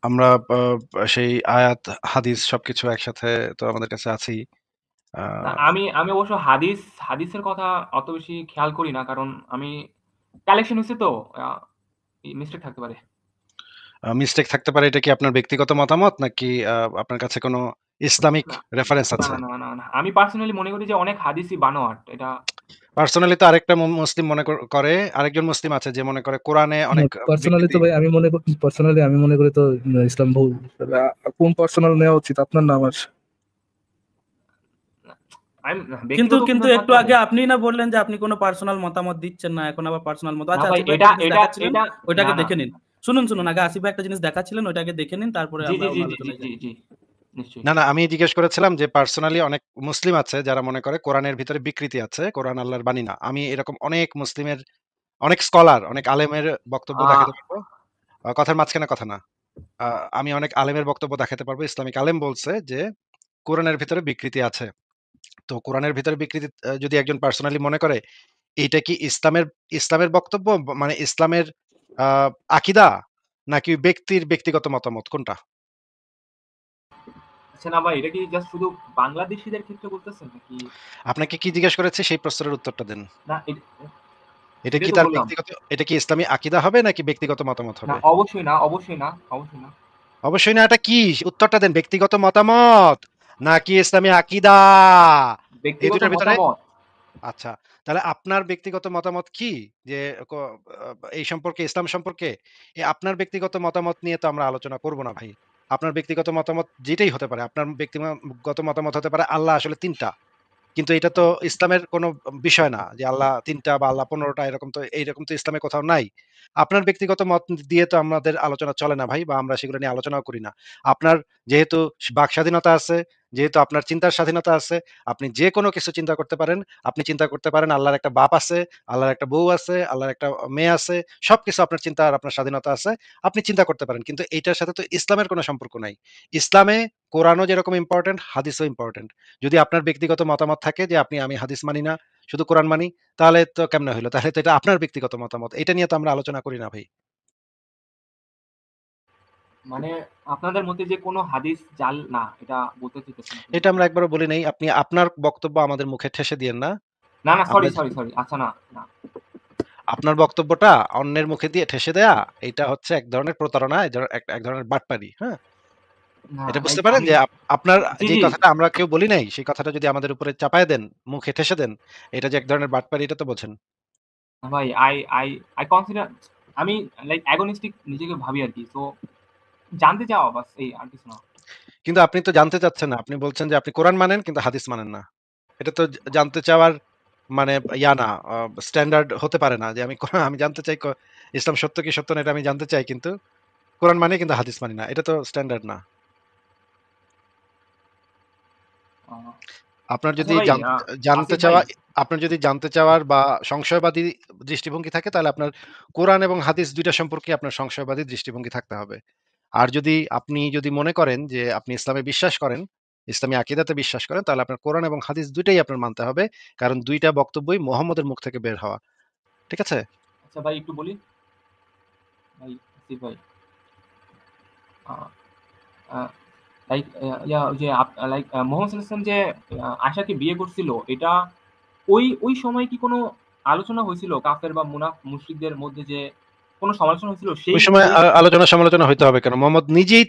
আমরা সেই আয়াত, হাদিস সবকিছু একসাথে তো আমাদের কাছে আছেই। আ না, আমি অবশ্য হাদিসের কথা অত বেশি খেয়াল করি না। কারণ আমি কালেকশন হইছে তো আ মিস্টেক থাকতে পারে। মিস্টেক থাকতে পারে, এটা কি আপনার ব্যক্তিগত মতামত নাকি আপনার কাছে কোনো ইসলামিক না, রেফারেন্স না, আছে? না, না, না, না। আমি পার্সোনালি মনে করি যে অনেক হাদিসই বানোয়াট। এটা পার্সোনালি তো আরেকটা মুসলিম মনে করে, আরেকজন মুসলিম আছে যে মনে করে কোরআনে অনেক পার্সোনালি তো বিকৃতি। ভাই আমি মনে করি তো ইসলাম ভুল। কোন পার্সোনাল নেওয়া উচিত, আপনার না আমার? আমি কিন্তু ব্যক্তিগত কিন্তু অপিনিয়ন একটু থাকতে পারে। আগে আপনিই না বললেন যে আপনি কোনো পার্সোনাল মতামত দিচ্ছেন না, এখন আবার পার্সোনাল মত। না আচ্ছা ভাই, আসিফ ভাই এটা একটা জিনিস এটা দেখাচ্ছিলেন, এটা না, ওইটাকে না। দেখে নিন। শুনুন শুনুন, আগে আসিফ ভাই একটা জিনিস দেখাচ্ছিলেন, ওইটাকে দেখে নিন, তারপরে জি, আমরা জি, অন্য জি, জি, জি, আলোচনায় জি, যাই। জি, নিশ্চয়ই। না, না, আমি জিজ্ঞেস করেছিলাম যে পার্সোনালি অনেক মুসলিম আছে যারা মনে করে কোরআনের ভিতরে বিকৃতি আছে, কোরআন আল্লাহর বাণী না। আমি এরকম অনেক মুসলিমের, অনেক স্কলার, অনেক আলেমের বক্তব্য আ দেখাতে পারবো। কথার মাঝখানে কথা না। আ আমি অনেক আলেমের বক্তব্য দেখাতে পারবো। ইসলামিক আলেম বলছে যে কোরআনের ভিতরে বিকৃতি আছে। তো কোরআনের ভিতরে বিকৃতি যদি একজন পার্সোনালি মনে করে, এইটা কি ইসলামের ইসলামের বক্তব্য, মানে ইসলামের আ আকীদা, নাকি ব্যক্তির ব্যক্তিগত মতামত, কোনটা? আচ্ছা না ভাই, এটা কি জাস্ট শুধু বাংলাদেশীদের ক্ষেত্রে বলতেছেন নাকি? আপনাকে কি জিজ্ঞেস করেছে সেই প্রশ্নের উত্তরটা দেন। না, এটা এটাই কি তো তার বললাম। ব্যক্তিগত, এটা কি ইসলামী আকীদা হবে নাকি ব্যক্তিগত মতামত না, হবে? অবশ্যই না, অবশ্যই না, অবশ্যই না। অবশ্যই না, এটা কি? উত্তরটা দেন। ব্যক্তিগত মতামত নাকি ইসলামী আকীদা? এই ব্যক্তিগত দুটার ভিতরে। মতামত। আচ্ছা, তাহলে আপনার ব্যক্তিগত মতামত কি? যে ক আ এই সম্পর্কে, ইসলাম সম্পর্কে? আপনার ব্যক্তিগত মতামত নিয়ে তো আমরা আলোচনা করব না ভাই। আপনার ব্যক্তিগত মতামত যেটাই হতে পারে। আপনার ব্যক্তিগত মতামত হতে পারে আল্লাহ আসলে ৩ টা। কিন্তু এটা তো ইসলামের কোনো বিষয় না যে আল্লাহ ৩ টা বা আল্লাহ ১৫ টা, এরকম তো, এইরকম তো ইসলামে কোথাও নাই। আপনার ব্যক্তিগত মত দিয়ে তো আমাদের আলোচনা চলে না ভাই, বা আমরা সেগুলো নিয়ে আলোচনাও করি না। আপনার যেহেতু বাক স্বাধীনতা আছে, যেহেতু আপনার চিন্তার স্বাধীনতা আছে, আপনি যেকোনো কিছু চিন্তা করতে পারেন। আপনি চিন্তা করতে পারেন আল্লাহর একটা বাপ আছে, আল্লাহর একটা বউ আছে, আল্লাহর একটা মেয়ে আছে। সবকিছু আপনার চিন্তা আর আপনার স্বাধীনতা আছে। আপনি চিন্তা করতে পারেন। কিন্তু এইটার সাথে তো ইসলামের কোনো সম্পর্ক নাই। ইসলামে কোরআনও যেরকম ইম্পোর্টেন্ট, হাদিসও ইম্পোর্টেন্ট। যদি আপনার ব্যক্তিগত মতামত থাকে যে আমি হাদিস মানি না, শুধু কোরআন মানি, তাহলে তো কেমনে হইলো? তাহলে তো এটা আপনার ব্যক্তিগত মতামত। এটা নিয়ে তো আমরা আলোচনা করি না ভাই। মানে আপনাদের মতে যে কোনো হাদিস জাল না, এটা বলতে চাইতেছেন আপনি? এটা আমরা একবারও বলি নাই। আপনি আপনার বক্তব্য আমাদের মুখে ঠেসে দিয়েন না। না, না, আমরা সরি। আচ্ছা না, না। আপনার বক্তব্যটা অন্যের মুখে দিয়ে ঠেসে দেয়া, এটা হচ্ছে এক ধরনের প্রতারণা, এক ধরনের বাটপারি, হ্যাঁ? না এটা ভাই, বুঝতে পারেন আমি যে আপনার জি, যেই জি। কথাটা আমরা কেউ বলি নাই, সেই কথাটা যদি আমাদের উপরে চাপায় দেন, মুখে ঠেসে দেন, এটা যে এক ধরনের বাটপারি, এটা তো বোঝেন। না ভাই, আই কনসিডার, আমি লাইক অ্যাগনিস্টিক নিজেকে ভাবি আরকি। সো জানতে চাওয়া বাস, এই আর কিছু না। কিন্তু আপনি তো জানতে চাচ্ছেন না। আপনি বলছেন যে আপনি কোরআন মানেন কিন্তু হাদিস মানেন না। এটা তো জানতে চাওয়ার মানে ইয়া না, স্ট্যান্ডার্ড হতে পারে না যে আমি জানতে চাই ইসলাম সত্য কি সত্য না, এটা আমি জানতে চাই, কিন্তু কোরআন মানি কিন্তু হাদিস মানি না। এটা তো স্ট্যান্ডার্ড না। আ আপনার আচ্ছা যদি ভাই, জানতে আসিফ ভাই, চাওয়া আপনার যদি জানতে চাওয়ার বা সংশয়বাদী দৃষ্টিভঙ্গি থাকে, তাহলে আপনার কোরআন এবং হাদিস ২ টা সম্পর্কে আপনার সংশয়বাদী দৃষ্টিভঙ্গি থাকতে হবে। আর আপনি যদি মনে করেন যে আপনি ইসলামে বিশ্বাস করেন, ইসলামী আকীদাতে বিশ্বাস করেন, তাহলে আপনার কোরআন এবং হাদিস ২ টাই আপনার মানতে হবে। কারণ ২ টা বক্তব্যই মুহাম্মদের মুখ থেকে বের হওয়া। ঠিক আছে? আচ্ছা ভাই একটু বলি। ভাই, আসিফ ভাই, আ আ লাইক ওই যে লাইক মোহাম্মদ সাল্লাল্লাহু আলাইহি ওয়াসাল্লাম যে আয়েশাকে বিয়ে করছিল, এটা ওই সময় কি কোনো আলোচনা হয়েছিল কাফের বা মুশরিকদের মধ্যে, যে কোনো সমালোচনা হয়েছিল সেই ওই সময় সেই আলোচনা সমালোচনা হইতে হবে কেন? মোহাম্মদ নিজেই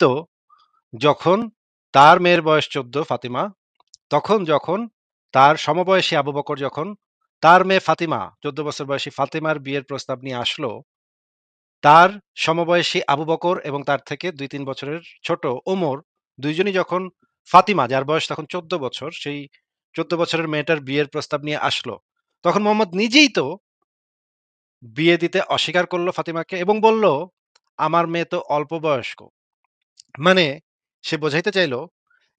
তো যখন তার মেয়ের বয়স ১৪, ফাতিমা, যখন তার সমবয়সী আবু বকর, যখন তার মেয়ে ফাতিমা, ১৪ বছর বয়সী ফাতিমার বিয়ের প্রস্তাব নিয়ে আসলো, তার সমবয়সী আবু বকর এবং তার থেকে ২-৩ বছরের ছোট ওমর, ২ জনই যখন ফাতিমা, যার বয়স তখন ১৪ বছর, সেই ১৪ বছরের মেয়েটার বিয়ের প্রস্তাব নিয়ে আসলো, তখন মোহাম্মদ নিজেই তো বিয়ে দিতে অস্বীকার করলো ফাতিমাকে এবং বলল, "আমার মেয়ে তো অল্প বয়স্ক।" মানে সে বোঝাইতে চাইলো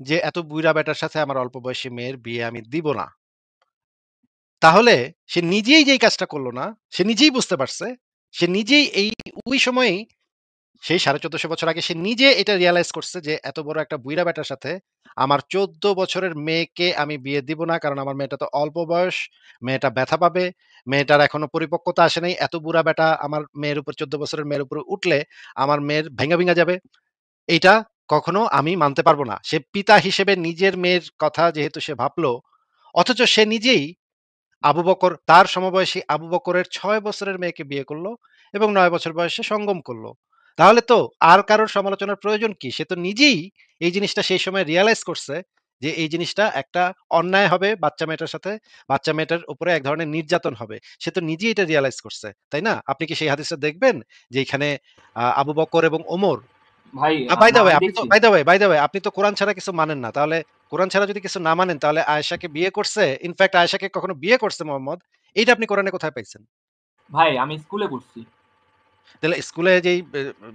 যে, "এত বুইড়া বেটার সাথে আমার অল্প বয়সী মেয়ের বিয়ে আমি দিব না।" তাহলে সে নিজেই যেই কাজটা করল না, সে নিজেই বুঝতে পারছে, সে নিজেই ওই সময়েই সেই ১৪৫০ বছর আগে সে নিজে এটা রিয়ালাইজ করছে যে এত বড় একটা বুইড়া ব্যাটার সাথে আমার ১৪ বছরের মেয়েকে আমি বিয়ে দিব না। কারণ আমার মেয়েটা তো অল্প বয়স, মেয়েটা ব্যথা পাবে, মেয়েটার এখনো পরিপক্কতা আসে নাই। এত বুড়া ব্যাটা আমার মেয়ের উপর ১৪ বছরের মেয়ের উপরে উঠলে আমার মেয়ের ভেঙে যাবে। এইটা কখনো আমি মানতে পারব না। সে পিতা হিসেবে নিজের মেয়ের কথা যেহেতু সে ভাবলো, অথচ সে নিজেই আবু বকর তার সমবয়সী আবু বকরের ৬ বছরের মেয়েকে বিয়ে করল এবং ৯ বছর বয়সে সঙ্গম করল। তাহলে তো আর কারোর সমালোচনার প্রয়োজন কি? সে তো নিজেই এই জিনিসটা সেই সময় রিয়ালাইজ করছে যে এই জিনিসটা একটা অন্যায় হবে বাচ্চা মেয়েটার সাথে। বাচ্চা মেয়েটার উপরে এক ধরনের নির্যাতন হবে। সে তো নিজেই এটা রিয়ালাইজ করছে। তাই না? আপনি কি সেই হাদিসটা দেখবেন? যে এখানে আবু বকর এবং ওমর ভাই বাই দ্যা ওয়ে আমি আপনি তো দেখছি। আপনি তো কোরআন ছাড়া কিছু মানেন না। তাহলে কোরআন ছাড়া যদি কিছু না মানেন তাহলে আয়েশাকে বিয়ে করছে, ইনফেক্ট আয়েশাকে কখনো বিয়ে করছে মুহাম্মদ, এইটা আপনি কোরআনে কোথায় পাইছেন? ভাই আমি স্কুলে পড়ছি। তাহলে স্কুলে যেই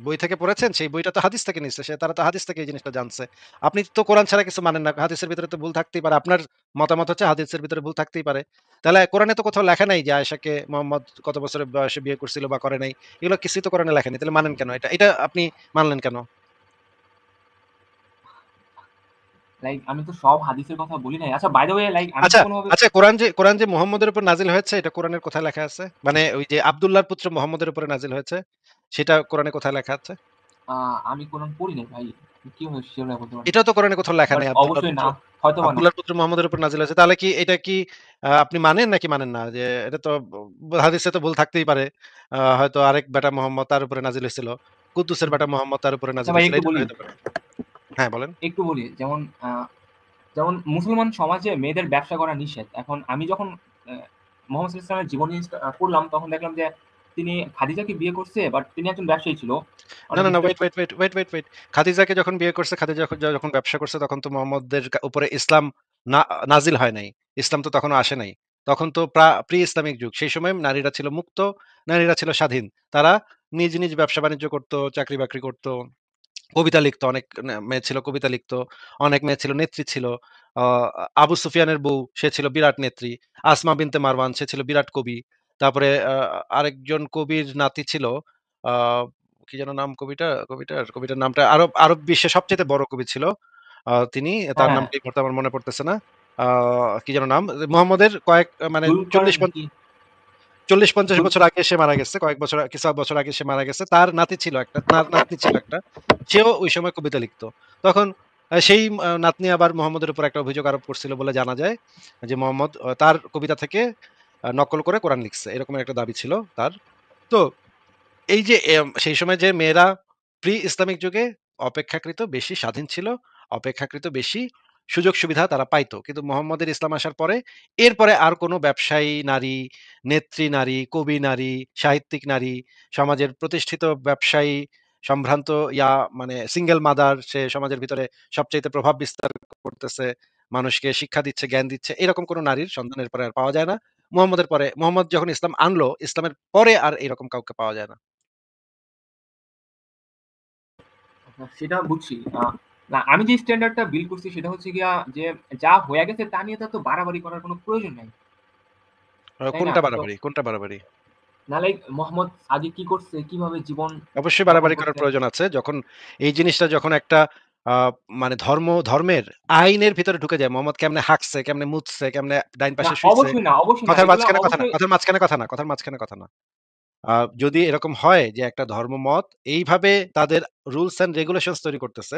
বই থেকে পড়েছেন সেই বইটা তো হাদিস থেকে নিছে। তারা তো হাদিস থেকে এই জিনিসটা জানছে। আপনি তো কোরআন ছাড়া কিছু মানেন না। হাদিসের ভিতরে তো ভুল থাকতেই পারে। আপনার মতামত হচ্ছে হাদিসের ভিতরে ভুল থাকতেই পারে। তাহলে কোরআনে তো কোথাও লেখা নাই যে আয়েশাকে মুহাম্মদ কত বছরের বয়সে বিয়ে করছিল বা করে নাই। এগুলো কিছুই তো কোরআনে লেখা নেই। তাহলে মানেন কেন এটা? এটা আপনি মানলেন কেন? লাইক আমি তো সব হাদিসের কথা বলি নাই। আচ্ছা বাই দ্য ওয়ে লাইক আমি কি আচ্ছা, কোনোভাবে আচ্ছা কোরআন যে মুহাম্মদের উপর নাজিল হয়েছে এটা কোরআনের কোথায় লেখা আছে? মানে ওই যে আব্দুল্লাহর পুত্র মুহাম্মদের উপরে নাজিল হয়েছে, সেটা কোরআনে কোথায় লেখা আছে? আমি কোরআন পড়ি নাই ভাই। কিভাবে শিওর হয়ে বলতে পারি? এটাও তো কোরআনে কোথাও লেখা বাট নেই অবশ্যই না। হয়তোবা না। আব্দুল্লাহর পুত্র মুহাম্মদের উপর নাজিল হয়েছে। তাহলে কি এটা কি আপনি মানেন নাকি মানেন না? যে এটা তো হাদিসে তো ভুল থাকতেই পারে। হয়তো আরেক বেটা মুহাম্মদ তার উপরে নাজিল হয়েছিল। কুদ্দুসের বেটা মুহাম্মদ তার উপরে আচ্ছা নাজিল ভাই হয়েছিল। একটু এটা তো বলি, হতে পারে। হ্যাঁ, বলেন। একটু বলি। যেমন যেমন মুসলমান সমাজে মেয়েদের ব্যবসা করা নিষেধ। এখন আমি যখন মোহাম্মদ সাল্লাল্লাহু আলাইহি ওয়াসাল্লামের জীবনী পড়লাম তখন দেখলাম যে তিনি খাদিজাকে বিয়ে করছে বাট তিনি একজন ব্যবসায়ী ছিল। না, অনেক না, না, বিজনেস ওয়েট। খাদিজাকে যখন বিয়ে করছে, খাদিজা যখন ব্যবসা করছে তখন তো মুহাম্মদের উপরে ইসলাম না নাজিল হয় নাই। ইসলাম তো তখনো আসে নাই। তখন তো প্রি ইসলামিক যুগ। সেই সময় নারীরা ছিল মুক্ত, নারীরা ছিল স্বাধীন। তারা নিজ ব্যবসা-বাণিজ্য করত, চাকরি-বাকরি করত। কবিতা লিখত, অনেক মেয়ে ছিল কবিতা লিখত, অনেক মেয়ে ছিল নেত্রী ছিল। আ আবু সুফিয়ানের বউ সে ছিল বিরাট নেত্রী। আসমা বিনতে মারওয়ান সে ছিল বিরাট কবি। তারপরে আরেকজন কবির নাতি ছিল আ কি যেন নাম কবিটার নামটা আরব বিশ্বের সবচাইতে বড় কবি ছিল। তিনি তার হ্যাঁ, নামটা এই মুহূর্তে আমার মনে পড়তেছে না। আ কি যেন নাম? মুহাম্মদের কয়েক মানে জুলকার ৪০ নাকি ৪০-৫০ জুল বছর আগে সে মারা গেছে। কিছু বছর আগে সে মারা গেছে। তার নাতি ছিল একটা, নাতনি ছিল একটা। সেও ওই সময় কবিতা লিখত। তখন সেই নাতনি আবার মুহাম্মদের উপর একটা অভিযোগ আরোপ করছিল বলে জানা যায়। যে মুহাম্মদ তার কবিতা থেকে নকল করে কোরআন লিখছে। এরকমের একটা দাবি ছিল তার। তো এই যে সেই সময় যে মেয়েরা প্রি ইসলামিক যুগে অপেক্ষাকৃত বেশি স্বাধীন ছিল, অপেক্ষাকৃত বেশি সুযোগ সুবিধা তারা পাইতো। কিন্তু মুহাম্মদের ইসলাম আসার পরে এরপরে আর কোনো ব্যবসায়ী নারী, নেত্রী নারী, কবি নারী, সাহিত্যিক নারী, সমাজের প্রতিষ্ঠিত ব্যবসায়ী, সম্ভ্রান্ত মানে সিঙ্গেল মাদার সে সমাজের ভিতরে সবচাইতে প্রভাব বিস্তার করতেছে, মানুষকে শিক্ষা দিচ্ছে, জ্ঞান দিচ্ছে। এরকম কোনো নারীর সন্ধান এরপরে আর পাওয়া যায় না। মুহাম্মদ যখন ইসলাম আনলো, ইসলামের পরে আর এরকম কাউকে পাওয়া যায় না। সেটা বুঝছি। না আমি যে স্ট্যান্ডার্ডটা বিল্ড করছি সেটা হচ্ছে গিয়া যে যা হয়ে গেছে তা নিয়ে তো বাড়াবাড়ি করার কোনো প্রয়োজন নাই। তাই না? কোনটা তো বাড়াবাড়ি? কোনটা বাড়াবাড়ি? না লাইক মোহাম্মদ আগে কি করছে, কিভাবে জীবন অবশ্যই যাপন বাড়াবাড়ি করার করছে। প্রয়োজন আছে। যখন এই জিনিসটা যখন একটা আ মানে ধর্মের আইনের ভিতরে ঢুকে যায়। মোহাম্মদ কেমনে হাঁকছে, কেমনে মুতছে, কেমনে ডাইন না পাশে শুইছে। অবশ্যই না, অবশ্যই না। কথার এগুলা মাঝখানে কথা না, অবশ্যই কথার মাঝখানে কথা না। যদি এরকম হয় যে একটা ধর্মমত এইভাবে তাদের রুলস অ্যান্ড রেগুলেশনস তৈরি করতেছে,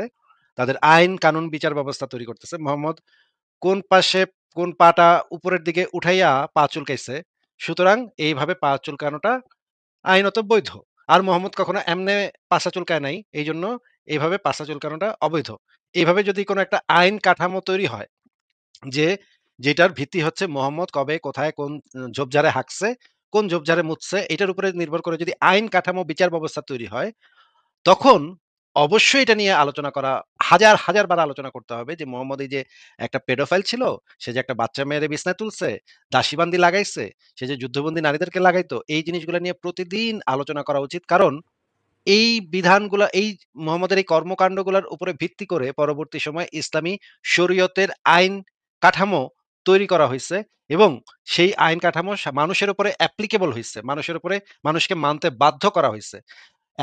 তাদের আইন কানুন বিচার ব্যবস্থা তৈরি করতেছে। মোহাম্মদ কোন পাশে কোন পাটা উপরের দিকে উঠাইয়া পা চুলকাইছে। সুতরাং এইভাবে পা চুলকানোটা আইনত বৈধ। আর মোহাম্মদ কখনো এমনে পাছা চুলকায় নাই। এইজন্য এভাবে পাছা চুলকানোটা অবৈধ। এভাবে যদি কোন একটা আইন কাঠামো তৈরি হয় যে, যেটার ভিত্তি হচ্ছে মোহাম্মদ কবে, কোথায়, কোন ঝোপঝাড়ে হাঁকছে, কোন ঝোপঝাড়ে মুতছে, এটার উপরে নির্ভর করে যদি আইন কাঠামো বিচার ব্যবস্থা তৈরি হয়, তখন অবশ্যই এটা নিয়ে আলোচনা করা হাজার বার আলোচনা করতে হবে যে মোহাম্মদ এই যে একটা পেডোফাইল ছিল, সে যে একটা বাচ্চা মেয়েরে বিছানায় তুলছে, দাসীবান্দি লাগাইছে, সে যে যুদ্ধবন্দী নারীদেরকে লাগাইতো, এই জিনিসগুলা নিয়ে প্রতিদিন আলোচনা করা উচিত। কারণ এই বিধানগুলা মুহাম্মদের এই কর্মকান্ডগুলার উপরে ভিত্তি করে পরবর্তী সময়ে ইসলামী শরীয়তের আইন কাঠামো তৈরি করা হইছে এবং সেই আইন কাঠামো মানুষের উপরে অ্যাপ্লিকেবল হইছে। মানুষের উপরে মানুষকে মানতে বাধ্য করা হইছে।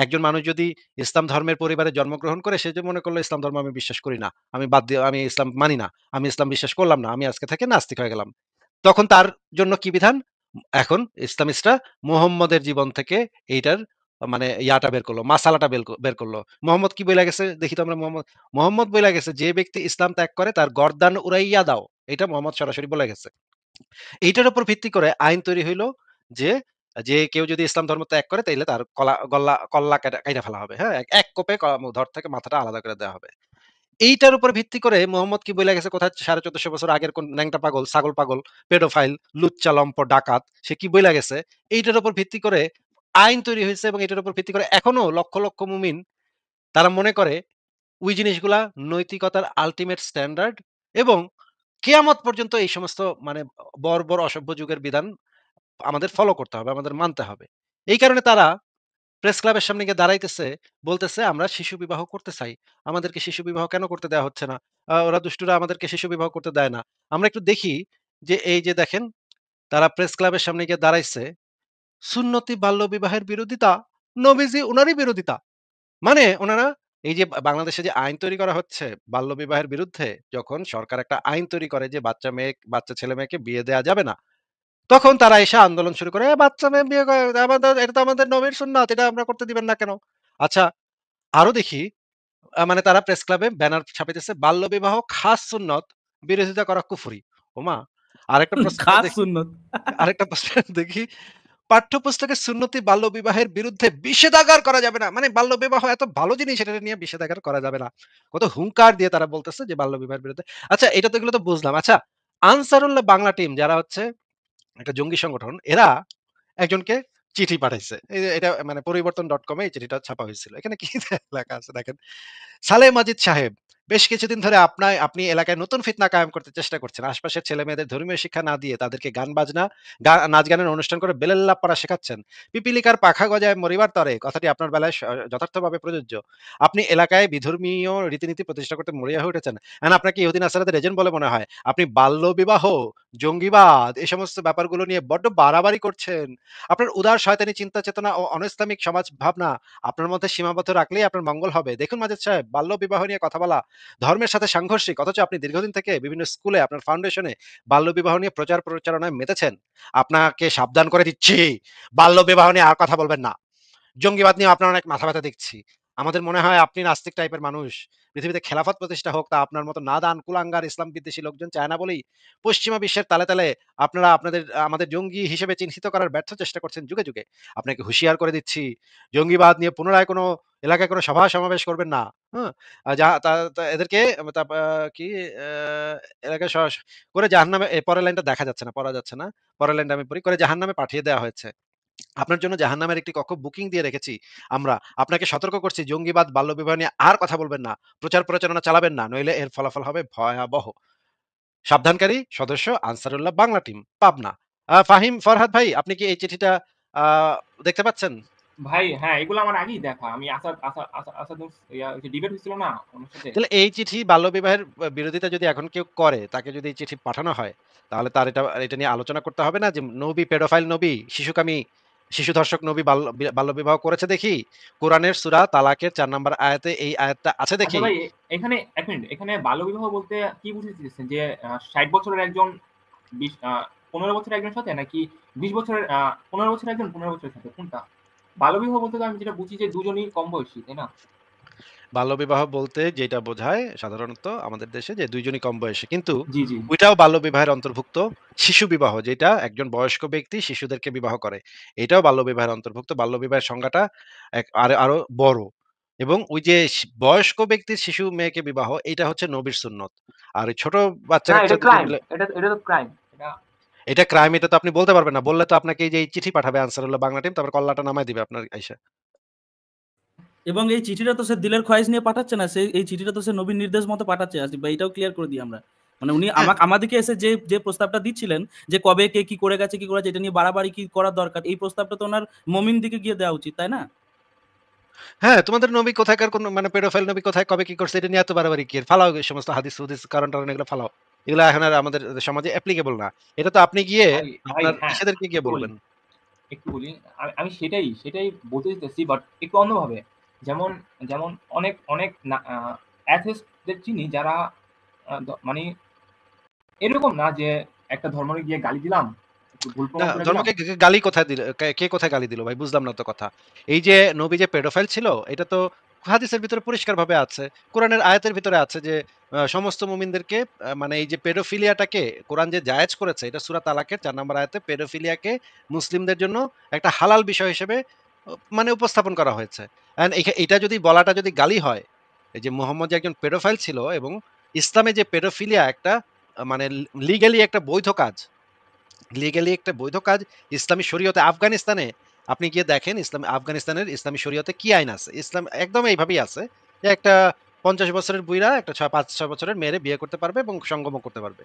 একজন মানুষ যদি ইসলাম ধর্মের পরিবারে জন্মগ্রহণ করে, সে যে মনে করলো ইসলাম ধর্ম আমি বিশ্বাস করি না, আমি ইসলাম মানি না, আমি ইসলাম বিশ্বাস করলাম না, আমি আজকে থেকে নাস্তিক হয়ে গেলাম। তখন তার জন্য কি বিধান? এখন ইসলামিস্টরা মুহাম্মদের জীবন থেকে এইটার মানে ইয়াটা বের করলো, মাসালাটা বের করলো। মুহাম্মদ কি বইলা গেছে দেখি তো আমরা। মুহাম্মদ বইলা গেছে, যে ব্যক্তি ইসলাম ত্যাগ করে তার গর্দান উড়াইয়া দাও। এটা মুহাম্মদ সরাসরি বলে গেছে। এইটার উপর ভিত্তি করে আইন তৈরি হইলো যে, যে কেউ যদি ইসলাম ধর্ম ত্যাগ করে তাইলে তার কল্লা কাইটা ফেলা হবে। হ্যাঁ? এক কোপে ধর থেকে মাথাটা আলাদা করে দেওয়া হবে। এইটার উপর ভিত্তি করে মোহাম্মদ কি বইলা গেছে কোথায় ১৪৫০ বছর আগের কোন ন্যাংটা পাগল, ছাগল পাগল, পেডোফাইল, লুচ্চা লম্পট, ডাকাত সে কি বইলা গেছে, এইটার উপর ভিত্তি করে আইন তৈরি হয়েছে। এবং এটার উপর ভিত্তি করে এখনো লক্ষ লক্ষ মুমিন তারা মনে করে ওই জিনিসগুলা নৈতিকতার আল্টিমেট স্ট্যান্ডার্ড, এবং কেয়ামত পর্যন্ত এই সমস্ত মানে বর্বর অসভ্য যুগের বিধান আমাদের ফলো করতে হবে, আমাদের মানতে হবে। এই কারণে তারা প্রেস ক্লাবের সামনে গিয়ে দাঁড়াইতেছে, বলতেছে আমরা শিশু বিবাহ করতে চাই। আমাদেরকে শিশু বিবাহ কেন করতে দেয়া হচ্ছে না? ওরা দুষ্টুরা আমাদেরকে শিশু বিবাহ করতে দেয় না। আমরা একটু দেখি যে এই যে দেখেন, তারা প্রেস ক্লাবের সামনে গিয়ে দাঁড়াইছে, সুন্নতি বাল্য বিবাহের বিরোধিতা, নবীজি উনারই বিরোধিতা। মানে উনারা এই যে বাংলাদেশে যে আইন তৈরি করা হচ্ছে বাল্য বিবাহের বিরুদ্ধে, যখন সরকার একটা আইন তৈরি করে যে বাচ্চা ছেলে মেয়েকে বিয়ে দেয়া যাবে না, তখন তারা এসে আন্দোলন শুরু করে, বাচ্চা মেয়ে বিয়ে করে এটা তো আমাদের নবীর সুন্নাত, এটা আমরা করতে দিবেন না কেন?" আচ্ছা, আরো দেখি মানে তারা প্রেস ক্লাবে ব্যানার ছাপাইতেছে, বাল্যবিবাহ খাস সুন্নত, বিরোধিতা করা কুফরি। ওমা! আরেকটা প্রশ্ন খাস দেখি, সুন্নত। আরেকটা প্রশ্ন দেখি, পাঠ্যপুস্তকে সুন্নতি বাল্যবিবাহের বিরুদ্ধে নিষেধাজ্ঞা করা যাবে না। মানে বাল্যবিবাহ এত ভালো জিনিস, এটা নিয়ে নিষেধাজ্ঞা করা যাবে না। কত হুঙ্কার দিয়ে তারা বলতেছে যে বাল্যবিবাহের বিরুদ্ধে। আচ্ছা, এটা তো এগুলো তো বুঝলাম। আচ্ছা, আনসারুল্লাহ বাংলা টিম যারা হচ্ছে একটা জঙ্গি সংগঠন, এরা একজনকে চিঠি পাঠাইছে। এটা মানে পরিবর্তন.com এ এই চিঠিটা ছাপা হয়েছিল। এখানে কি লেখা আছে দেখেন। সালেহ মাজিদ সাহেব, বেশ কিছুদিন ধরে আপনি এলাকায় নতুন ফিতনা কায়েম করতে চেষ্টা করছেন। আশপাশের ছেলেমেয়েদের ধর্মীয় শিক্ষা না দিয়ে তাদেরকে গান বাজনা, নাচ গানের অনুষ্ঠান করে বেলেল্লাপ পড়া শেখাচ্ছেন। পিপীলিকার পাখা গজায় মরিবার তরে কথাটি আপনার বেলায় যথার্থভাবে প্রযোজ্য। আপনি এলাকায় বিধর্মীয় রীতিনীতি প্রতিষ্ঠা করতে মরিয়া হয়ে উঠেছেন। আপনাকে ইহুদিন নাসারাদের এজেন্ট বলে মনে হয়। আপনি বাল্যবিবাহ, জঙ্গিবাদ এই সমস্ত ব্যাপারগুলো নিয়ে বড্ড বাড়াবাড়ি করছেন। আপনার উদার শয়তানি চিন্তা চেতনা ও অনৈসলামিক সমাজ ভাবনা আপনার মধ্যে সীমাবদ্ধ রাখলেই আপনার মঙ্গল হবে। দেখুন মাজেদ সাহেব, বাল্য বিবাহ নিয়ে কথা বলা ধর্মের সাথে সাংঘর্ষিক, অথচ আপনি দীর্ঘদিন থেকে বিভিন্ন স্কুলে আপনার ফাউন্ডেশনে বাল্য বিবাহ নিয়ে প্রচার প্রচারণায় মেতেছেন। আপনাকে সাবধান করে দিচ্ছি, বাল্য বিবাহ নিয়ে আর কথা বলবেন না। জঙ্গিবাদ নিয়ে আপনার অনেক মাথা ব্যথা দেখছি। আমাদের মনে হয় আপনি নাস্তিক টাইপের মানুষ। পৃথিবীতে খেলাফত প্রতিষ্ঠা হোক, তা আপনার মতো নাদান কুলাঙ্গার ইসলাম বিদ্বেষী লোকজন চায় না বলেই পশ্চিমা বিশ্বের তালে তালে আপনারা আমাদের জঙ্গি হিসেবে চিহ্নিত করার ব্যর্থ চেষ্টা করছেন যুগে যুগে। আপনাকে হুঁশিয়ার করে দিচ্ছি, জঙ্গিবাদ নিয়ে পুনরায় কোনো এলাকায় কোনো সভা সমাবেশ করবেন না। হ্যাঁ? যা তা তা এদেরকে তা কি আ এলাকায় করে জাহান্নামে, পরের লাইনটা দেখা যাচ্ছে না, পড়া যাচ্ছে না। পরের লাইনটা আমি পড়ি, করে জাহান্নামে পাঠিয়ে দেওয়া হয়েছে। আপনার জন্য জাহান্নামের একটি কক্ষ বুকিং দিয়ে রেখেছি আমরা। আপনাকে সতর্ক করছি, জঙ্গিবাদ, বাল্যবিবাহ নিয়ে আর কথা বলবেন না। প্রচার প্রচারণা চালাবেন না। নইলে এর ফলাফল হবে ভয়াবহ। সাবধানকারী সদস্য, আনসারুল্লাহ বাংলা টিম, পাবনা। ফাহিম ফরহাদ ভাই, আপনি কি এই চিঠিটা আ দেখতে পাচ্ছেন? ভাই হ্যাঁ, এগুলো আমার আগেই দেখা। আমি আসাদ যে ডিবেট হয়েছিল না ওনার সাথে। তাহলে এই চিঠি বাল্যবিবাহের বিরোধিতা যদি এখন কেউ করে, তাকে যদি এই চিঠি পাঠানো হয়, তাহলে তার এটা নিয়ে আলোচনা করতে হবে না যে নবী পেডোফাইল নবী, শিশুকামী, শিশু ধর্ষক নবী বাল্যবিবাহ করেছে দেখি। কোরআনের সূরা তালাকের ৪ নম্বর আয়াতে এই আয়াতটা আছে আচ্ছা দেখি। ভাই, এখানে ১ মিনিট। এখানে বাল্যবিবাহ বলতে কি বুঝাতে চেয়েছেন? যে ৬০ বছরের একজন ১৫ বছরের একজনের সাথে, নাকি ২০ বছরের ১৫ বছরের একজন ১৫ বছরের সাথে, কোনটা? বাল্যবিবাহ বলতে তো আমি যেটা বুঝি যে দুজনই কম বয়সী, তাই না? বাল্যবিবাহ বলতে যেটা বোঝায় সাধারণত আমাদের দেশে, যে ২ জনই কম বয়সী। কিন্তু জি, জি। ওইটাও বাল্যবিবাহের অন্তর্ভুক্ত। শিশু বিবাহ যেটা একজন বয়স্ক ব্যক্তি শিশুদেরকে বিবাহ করে, এটাও বাল্যবিবাহের অন্তর্ভুক্ত। বাল্যবিবাহের সংজ্ঞাটা আরো বড়। এবং ওই যে বয়স্ক ব্যক্তির শিশু মেয়েকে বিবাহ, এটা হচ্ছে নবীর সুন্নত। আর ওই ছোট না, এটা বাচ্চা-কাচ্চাদেরকে ক্রাইম। এটা তো ক্রাইম। এটা ক্রাইম, এটা তো আপনি বলতে পারবেন না। বললে তো আপনাকে এই যে এই চিঠি পাঠাবে আনসারুল্লাহ বাংলা টিম, তারপর কল্লাটা নামায় দিবে আপনার আইসা। এবং এই চিঠিটা তো সে দিলের খয়েস নিয়ে পাঠাচ্ছে না, সে এই চিঠিটা তো সে নবীর নির্দেশ মতো পাঠাচ্ছে। আসিফ ভাই, এটাও ক্লিয়ার করে দিই আমরা। মানে উনি হ্যাঁ, আমাদেরকে এসে যে যে প্রস্তাবটা দিচ্ছিলেন, যে কবে কে কি করে গেছে, কি করেছে, এটা নিয়ে বাড়াবাড়ি কি করা দরকার, এই প্রস্তাবটা তো ওনার মমিন দিকে গিয়ে দেওয়া উচিত, তাই না? হ্যাঁ, তোমাদের নবী কোথাকার কোন মানে পেডোফাইল নবী কোথায় কবে কি করছে, এটা নিয়ে এত বাড়াবাড়ি কি? ফালাও এই সমস্ত হাদিস-হুদিস কারণ-টারণ এগুলো ফালাও। এগুলা এখন আর আমাদের সমাজে অ্যাপ্লিকেবল না। এটা তো আপনি গিয়ে ভাই, ভাই আপনার হ্যাঁ, ইসেদেরকে গিয়ে একটু বলি। বলবেন। একটু বলি। আমি সেটাই বলতে চাইতেছি, বাট একটু অন্যভাবে। যেমন যেমন অনেক না atheist দের চিনি যারা মানে এরকম না যে একটা ধর্মকে গিয়ে গালি দিলাম, একটু ভুল না, প্রমাণ করে দিলাম। ধর্মকে গালি কোথায় দিল? কে কোথায় গালি দিল ভাই? বুঝলাম না তো কথা। এই যে নবী যে পেডোফাইল ছিল, এটা তো হাদিসের ভিতরে পরিষ্কারভাবে আছে। কোরআনের আয়াতের ভিতরে আছে যে সমস্ত মুমিনদেরকে মানে এই যে পেডোফিলিয়াটাকে কোরআন যে জায়েজ করেছে, এটা সূরা তালাকের ৪ নম্বর আয়াতে পেডোফিলিয়াকে মুসলিমদের জন্য একটা হালাল বিষয় হিসেবে মানে উপস্থাপন করা হয়েছে। অ্যান্ড এটা যদি বলাটা যদি গালি হয়, এই যে মুহাম্মদ যে একজন পেডোফাইল ছিল এবং ইসলামে যে পেডোফিলিয়া একটা মানে লিগ্যালি একটা বৈধ কাজ। লিগ্যালি একটা বৈধ কাজ ইসলামী শরীয়তে আফগানিস্তানে আপনি গিয়ে দেখেন আফগানিস্তানের ইসলামী শরীয়তে কি আইন আছে? ইসলাম একদম এইভাবেই আছে যে একটা ৫০ বছরের বুইড়া একটা ৫-৬ বছরের মেয়েরে বিয়ে করতে পারবে এবং সঙ্গমও করতে পারবে।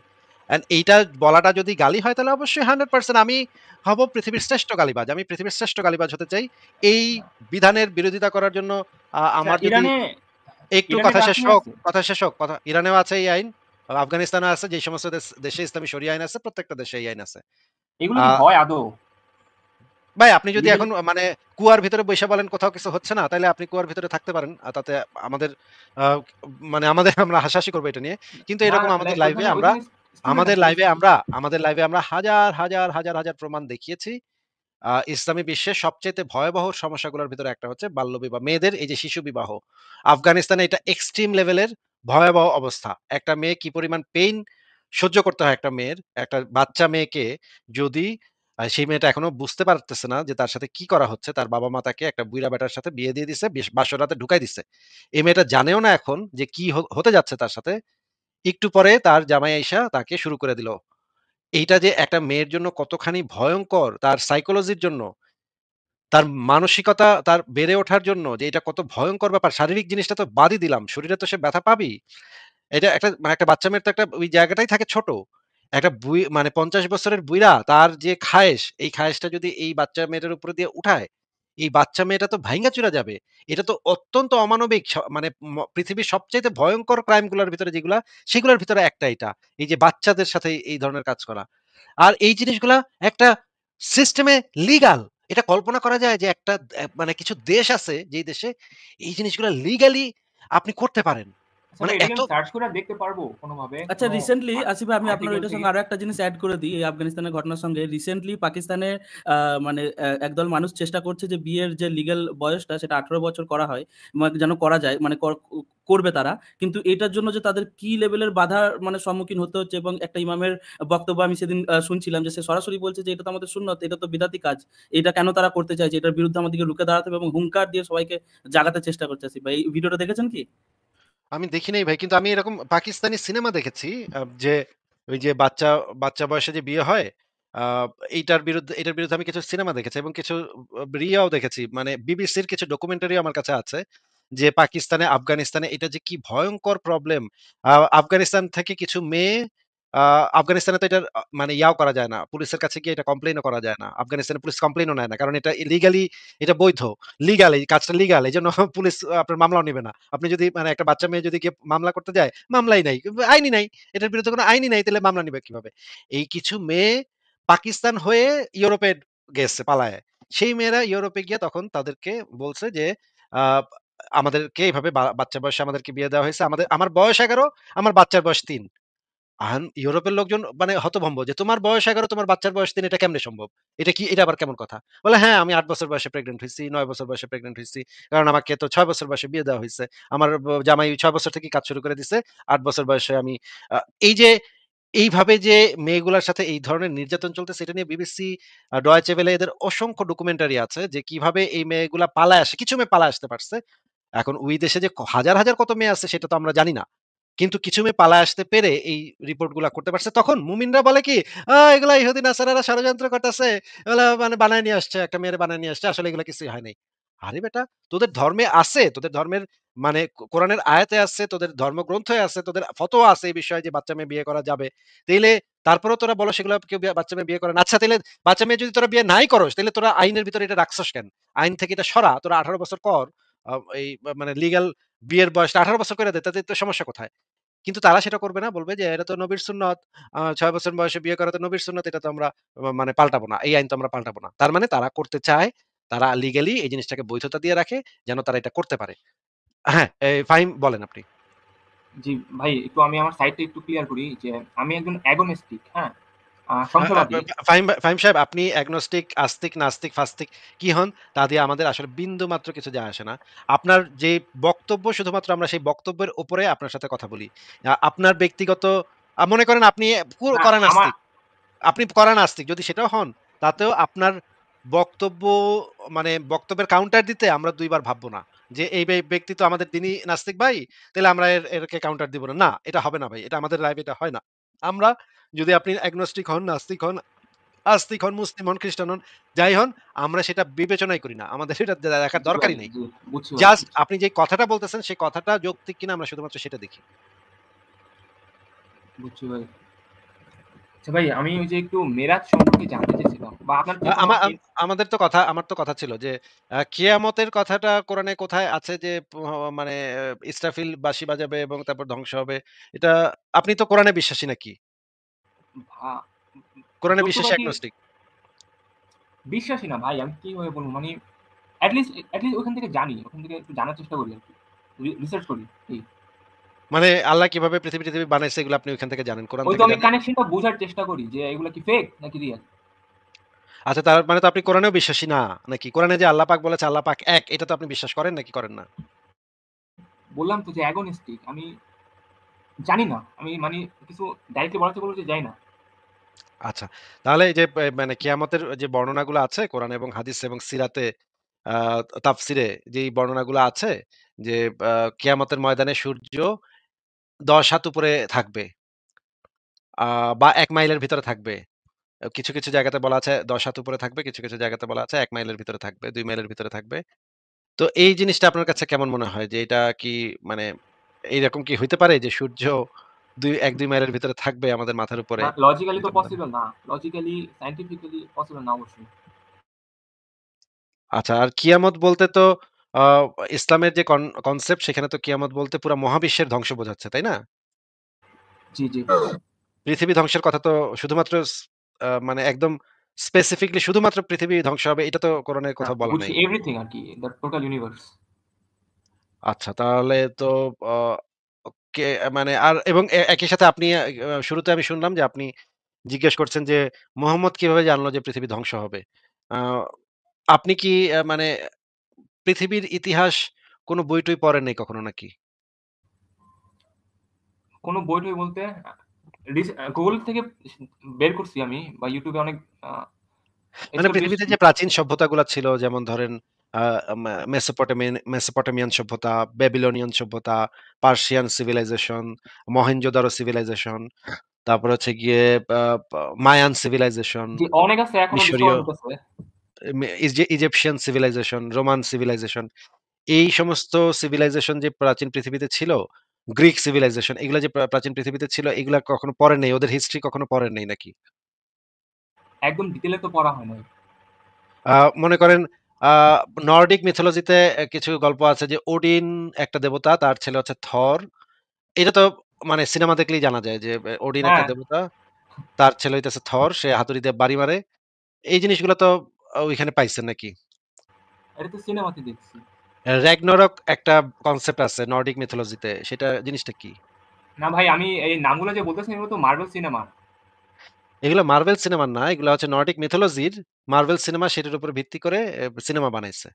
অ্যান্ড এইটা বলাটা যদি গালি হয় তাহলে অবশ্যই 100% আমি হব পৃথিবীর শ্রেষ্ঠ গালিবাজ। আমি পৃথিবীর শ্রেষ্ঠ গালিবাজ হতে চাই। এই বিধানের বিরোধিতা করার জন্য আচ্ছা, আমার যদি একটু ইরানের কথা শেষ রাসূল হোক, আছে? কথা শেষ হোক। ইরানেও আছে এই আইন, আফগানিস্তানেও আছে। যে সমস্ত দেশে ইসলামী শরিয়া আইন আছে প্রত্যেকটা দেশে এই আইন আছে। এগুলো আ কি হয় আদৌ? ভাই আপনি যদি লিগ্যালি? এখন মানে কুয়ার ভিতরে বইসা বলেন কোথাও কিছু হচ্ছে না, তাইলে আপনি কুয়ার ভিতরে থাকতে পারেন। তাতে আমাদের আ মানে আমরা হাসাহাসি করব এটা নিয়ে। কিন্তু না, এরকম আমাদের লাইভে ওইখানে স্টুডেন্ট আছে, আমাদের লাইভে আমরা হাজার প্রমাণ দেখিয়েছি। ইসলামী বিশ্বের সবচাইতে ভয়াবহ সমস্যাগুলোর ভিতরে একটা হচ্ছে বাল্যবিবাহ। মেয়েদের এই যে শিশু বিবাহ। আফগানিস্তানে এটা এক্সট্রিম লেভেলের ভয়াবহ অবস্থা। একটা মেয়ে কি পরিমাণ পেইন সহ্য করতে হয় একটা মেয়ের, একটা বাচ্চা মেয়েকে যদি সেই মেয়েটা এখনো বুঝতে পারতেছে না যে তার সাথে কি করা হচ্ছে। তার বাবা-মা তাকে একটা বুইড়া ব্যাটার সাথে বিয়ে দিয়ে দিছে, বাসর রাতে ঢুকাই দিছে। এই মেয়েটা জানেও না এখন যে কি হতে যাচ্ছে তার সাথে। একটু পরে তার জামাই আইসা তাকে শুরু করে দিল। এইটা যে একটা মেয়ের জন্য কতখানি ভয়ংকর তার সাইকোলজির জন্য, তার মানসিকতা তার বেড়ে ওঠার জন্য যে এটা কত ভয়ংকর ব্যাপার। শারীরিক জিনিসটা তো বাদই দিলাম। শরীরে তো সে ব্যথা পাবেই। এটা একটা বাচ্চা মেয়ের তো একটা ওই জায়গাটাই থাকে ছোট। একটা মানে ৫০ বছরের বুইড়া তার যে খায়েশ, এই খায়েশটা যদি এই বাচ্চা মেয়েটার উপর দিয়ে উঠায়, এই বাচ্চা মেয়েটা তো ভাইঙ্গা চুরা যাবে। এটা তো অত্যন্ত অমানবিক মানে পৃথিবীর সবচাইতে ভয়ংকর ক্রাইম গুলার ভিতরে যেগুলা, সেগুলোর ভিতরে একটা এটা। এই যে বাচ্চাদের সাথে এই ধরনের কাজ করা। আর এই জিনিসগুলা একটা সিস্টেমে লিগাল। এটা কল্পনা করা যায় যে একটা মানে কিছু দেশ আছে যেই দেশে এই জিনিসগুলা লিগালি আপনি করতে পারেন। আচ্ছা মানে ভাই, এটা কি এত আমি সার্চ করে দেখতে পারবো কোনোভাবে? আচ্ছা, রিসেন্টলি আসিফ ভাই, আমি আপনার আর্টিকেল ওইটার থেকে? সঙ্গে আরো একটা জিনিস এড করে দিই, এই আফগানিস্তানের ঘটনার সঙ্গে। রিসেন্টলি পাকিস্তানে মানে একদল মানুষ চেষ্টা করছে যে বিয়ের যে লিগ্যাল বয়সটা সেটা 18 বছর করা হয়, যেন করা যায়, মানে করবে তারা। কিন্তু এটার জন্য যে তাদের কি লেভেলের বাধার মানে সম্মুখীন হতে হচ্ছে, এবং একটা ইমামের বক্তব্য আমি সেদিন শুনছিলাম যে সে সরাসরি বলছে যে এটা তো আমাদের সুন্নত, এটা তো বিদাতি কাজ, এটা কেন তারা করতে চাইছে, এটার বিরুদ্ধে আমাদেরকে রুখে দাঁড়াতে হবে, এবং হুঙ্কার দিয়ে সবাইকে জাগাতে চেষ্টা করছে। আসিফ ভাই, এই ভিডিওটা দেখেছেন কি? আমি দেখি নাই ভাই। কিন্তু আমি এরকম পাকিস্তানি সিনেমা দেখেছি যে ওই যে বাচ্চা বয়সে যে বিয়ে হয়। আ এটার বিরুদ্ধে আমি কিছু সিনেমা দেখেছি এবং কিছু রিয়াও দেখেছি। মানে বিবিসির কিছু ডকুমেন্টারিও আমার কাছে আছে। যে পাকিস্তানে, আফগানিস্তানে এটা যে কি ভয়ংকর প্রবলেম। আ আফগানিস্তান থেকে কিছু মেয়ে আ আফগানিস্তানে তো এটার মানে ইয়াও করা যায় না। পুলিশের কাছে গিয়ে এটা কমপ্লেইনও করা যায় না। আফগানিস্তানের পুলিশ কমপ্লেইনও নেয় না। কারণ এটা ইলিগালি, এটা বৈধ। লিগাল, এই কাজটা লিগাল। এজন্য পুলিশ আপনার মামলাও নিবে না। আপনি যদি মানে একটা বাচ্চা মেয়ে যদি গিয়ে মামলা করতে যায়, মামলাই নাই। আইনই নাই। এটার বিরুদ্ধে কোনো আইনই নাই, তাহলে মামলা নিবে কিভাবে? এই কিছু মেয়ে পাকিস্তান হয়ে ইউরোপে গেছে পালায়ে। সেই মেয়েরা ইউরোপে গিয়ে তখন তাদেরকে বলছে যে, আ আমাদেরকে এভাবে বাচ্চা বয়সে আমাদেরকে বিয়ে দেওয়া হয়েছে। আমার বয়স ১১, আমার বাচ্চার বয়স ৩। ইউরোপের লোকজন মানে হতভম্ব যে, "তোমার বয়স ১১, তোমার বাচ্চার বয়স ৩, এটা কেমনে সম্ভব? এটা আবার কেমন কথা?" বলে, "হ্যাঁ, আমি ৮ বছর বয়সে প্রেগন্যান্ট হইছি, ৯ বছর বয়সে প্রেগন্যান্ট হইছি। কারণ আমাকে তো ৬ বছর বয়সে বিয়ে দেওয়া হইছে। আমার জামাই ৬ বছর থেকেই কাজ শুরু করে দিছে। ৮ বছর বয়সে আমি" আ এই যে এইভাবে যে মেয়েগুলার সাথে এই ধরনের নির্যাতন চলতেছে, এটা নিয়ে বিবিসি, ডয়েচে ভেলে এদের অসংখ্য ডকুমেন্টারি আছে যে কিভাবে এই মেয়েগুলা পালায় আসে। কিছু মেয়ে পালায় আসতে পারছে। এখন ওই দেশে যে হাজার কত মেয়ে আছে সেটা তো আমরা জানি না। কিন্তু কিছু মেয়ে পালায় আসতে পেরে এই রিপোর্ট গুলা করতে পারছে। তখন মুমিনরা বলে কি, এগুলা ইহুদি নাসারারা ষড়যন্ত্র করতেছে। এগুলা মানে বানায় নিয়ে আসছে। একটা মেয়েরে বানায় নিয়ে আসছে। আসলে এগুলা কিছুই হয় নাই। আরে বেটা, তোদের ধর্মে আছে, তোদের ধর্মের মানে কোরআনের আয়াতে আছে, তোদের ধর্মগ্রন্থে আছে, তোদের ফতোয়া আছে এই বিষয়ে যে বাচ্চা মেয়ে বিয়ে করা যাবে। তাইলে তারপরেও তোরা বলো সেগুলা কেউ বাচ্চা মেয়ে বিয়ে করে না। আচ্ছা, তাইলে বাচ্চা মেয়ে যদি তোরা বিয়ে নাই করস, তাইলে তোরা আইনের ভিতরে এটা রাখছস কেন? আইন থেকে এটা সরা। তোরা ১৮ বছর কর। এই মানে লিগ্যাল বিয়ের বয়সটা ১৮ বছর করে দে। তাতে তো সমস্যা কোথায়? কিন্তু তারা সেটা করবে না। বলবে যে এটা তো নবীর সুন্নত। ৬ বছর বয়সে বিয়ে করা তো নবীর সুন্নত। এটা তো আমরা মানে পাল্টাবো না। এই আইন তো আমরা পাল্টাবো না। তার মানে তারা করতে চায়, তারা লিগ্যালি এই জিনিসটাকে বৈধতা দিয়ে রাখে যেন তারা এটা করতে পারে। হ্যাঁ, ফাহিম বলেন আপনি। জি ভাই, একটু আমি আমার সাইডটা একটু ক্লিয়ার করি যে আমি একজন অ্যাগনস্টিক, হ্যাঁ? আ আ সংশয়বাদী। ফাহিম সাহেব, আপনি অ্যাগনস্টিক, আস্তিক, নাস্তিক, ফাস্তিক কি হন তা দিয়ে আমাদের আসলে বিন্দুমাত্র কিছু যায় আসে না। আপনার যে বক্তব্য শুধুমাত্র আমরা সেই বক্তব্যের উপরে আপনার সাথে কথা বলি। আপনার ব্যক্তিগত মনে করেন আপনি না কড়া আমার নাস্তিক। আপনি কড়া নাস্তিক যদি সেটাও হন, তাতেও আপনার বক্তব্য মানে বক্তব্যের কাউন্টার দিতে আমরা ২ বার ভাববো না। যে এই ব্যক্তি তো আমাদের দিনই নাস্তিক ভাই, তাইলে আমরা এরকে কাউন্টার দিব না। না, এটা হবে না ভাই। এটা আমাদের লাইফে এটা হয় না। আমরা যদি আপনি অ্যাগনস্টিক হন, নাস্তিক হন, আস্তিক হন, মুসলিম হন, খ্রিস্টান হন, যাই হন, আমরা সেটা বিবেচনাই করি না। আমাদের সেটা দেখার জি ভাই, দরকারই নেই। জি বুঝছি ভাই, জাস্ট বুঝছি, আপনি যে কথাটা বলতেছেন সেই কথাটা যৌক্তিক কিনা আমরা শুধুমাত্র সেটা দেখি। বুঝছি ভাই। আচ্ছা ভাই, আমি ওই যে একটু মেরাজ সম্পর্কে জানতে চাইছিলাম বা আপনার কি আ কোনো আমা আম আমার তো কথা ছিল যে কিয়ামতের কথাটা কোরআনে কোথায় আছে যে মানে ইসরাফিল বাঁশি বাজাবে এবং তারপর ধ্বংস হবে। এটা আপনি তো কোরআনে বিশ্বাসী নাকি? ভা কোরআনে বিশ্বাসী যৌথবাদী অ্যাগনস্টিক। বিশ্বাসী না ভাই, আমি কিভাবে বলবো? মানে এট লিস্ট ওখান থেকে জানি। ওখান থেকে একটু জানার চেষ্টা করি আরকি। রিসার্চ করি। এই। মানে আল্লাহ কিভাবে পৃথিবী বানাইছে এগুলো আপনি ওইখান থেকে জানেন, কোরআন ওই তো থেকে আমি জানেন। কানেকশনটা বোঝার চেষ্টা করি যে এগুলা কি ফেক নাকি রিয়াল। আচ্ছা, তার মানে তো আপনি কোরআনেও বিশ্বাসী না নাকি? কোরআনে যে আল্লাহ পাক বলেছে আল্লাহ পাক এক, এটা তো আপনি বিশ্বাস করেন নাকি করেন না? বললাম তো যে অ্যাগনস্টিক। আমি জানি না। আমি মানে কিছু ডাইরেক্টলি বলার চেষ্টা করব যে জানি না। আচ্ছা। তাহলে এই যে মানে কিয়ামতের যে বর্ণনাগুলো আছে কোরআন এবং হাদিস এবং সিরাতে আ তাফসিরে যেই বর্ণনাগুলো আছে যে আ কিয়ামতের ময়দানে সূর্য ১০ হাত উপরে থাকবে। আ বা ১ মাইলের ভিতরে থাকবে। কিছু জায়গাতে বলা আছে ১০ হাত উপরে থাকবে, কিছু জায়গাতে বলা আছে ১ মাইলের ভিতরে থাকবে, ২ মাইলের ভিতরে থাকবে। তো এই জিনিসটা আপনার কাছে কেমন মনে হয় যে এটা কি মানে এইরকম কি হইতে পারে যে সূর্য ১-২ মাইলের ভিতরে থাকবে আমাদের মাথার উপরে? না লজিক্যালি তো এটা পসিবল না। লজিক্যালি সায়েন্টিফিক্যালি পসিবল না অবশ্যই। আচ্ছা, আর কিয়ামত বলতে তো আ ইসলামের যে কনসেপ্ট সেখানে তো কিয়ামত বলতে পুরা মহাবিশ্বের ধ্বংস বোঝাচ্ছে, তাই না? জি, জি। পৃথিবী ধ্বংসের কথা তো শুধুমাত্র মানে একদম স্পেসিফিকলি শুধুমাত্র পৃথিবী ধ্বংস হবে এটা তো কোরআনে না কোথাও বলা বুঝছি নাই। এভরিথিং আরকি। The total universe. আচ্ছা, তাহলে তো আ কে মানে আর এবং একই সাথে আপনি শুরুতে আমি শুনলাম যে আপনি জিজ্ঞেস করছেন যে মুহাম্মদ কিভাবে জানলো যে পৃথিবী ধ্বংস হবে? আ আপনি কি মানে পৃথিবীর ইতিহাস কোন বই-টই পড়েন নাই কখনো নাকি? কোন বই-টই বলতে গুগল থেকে বের করছি আমি বা YouTube এ অনেক আ মানে এস্টাবলিশড পৃথিবীতে যে প্রাচীন সভ্যতাগুলা ছিল যেমন ধরেন আ মেসোপটেমিয়ান সভ্যতা, ব্যাবিলনিয়ান সভ্যতা, পার্সিয়ান সিভিলাইজেশন, মহেঞ্জোদারো সিভিলাইজেশন, তারপর হচ্ছে গিয়ে আ পা মায়ান সিভিলাইজেশন, যে অনেক আছে এখনো মিশরীয় ডিসকভার হইতেছে। ইজিপশিয়ান সিভিলাইজেশন, রোমান সিভিলাইজেশন, এই সমস্ত সিভিলাইজেশন যে প্রাচীন পৃথিবীতে ছিল, গ্রিক সিভিলাইজেশন এগুলা যে প্রাচীন পৃথিবীতে ছিল এগুলা কখনো পড়েন নাই। ওদের হিস্ট্রি কখনো পড়েন নাই নাকি? একদম ডিটেইলে তো পড়া হয় নাই। আ মনে করেন আ নর্ডিক মিথোলজিতে কিছু গল্প আছে যে ওডিন একটা দেবতা, তার ছেলে হচ্ছে থর। এটা তো মানে সিনেমা দেখলেই জানা যায় যে ওডিন একটা হ্যাঁ, দেবতা, তার ছেলে হইতেছে থর, সে হাতুড়ি দিয়ে বাড়ি মারে। এই জিনিসগুলো তো ওইখানে পাইছেন নাকি? এটা তো সিনেমাতে দেখছি। র‍্যাগনারক একটা কনসেপ্ট আছে নর্ডিক মিথোলজিতে। সেটা জিনিসটা কি? না ভাই, আমি এই নামগুলো যে বলতেছেন এগুলো তো মার্ভেল সিনেমা। এগুলা মার্ভেল সিনেমার না। এগুলা হচ্ছে নর্ডিক মিথোলজির। মার্ভেল সিনেমা সেটার উপর ভিত্তি করে সিনেমা বানাইছে।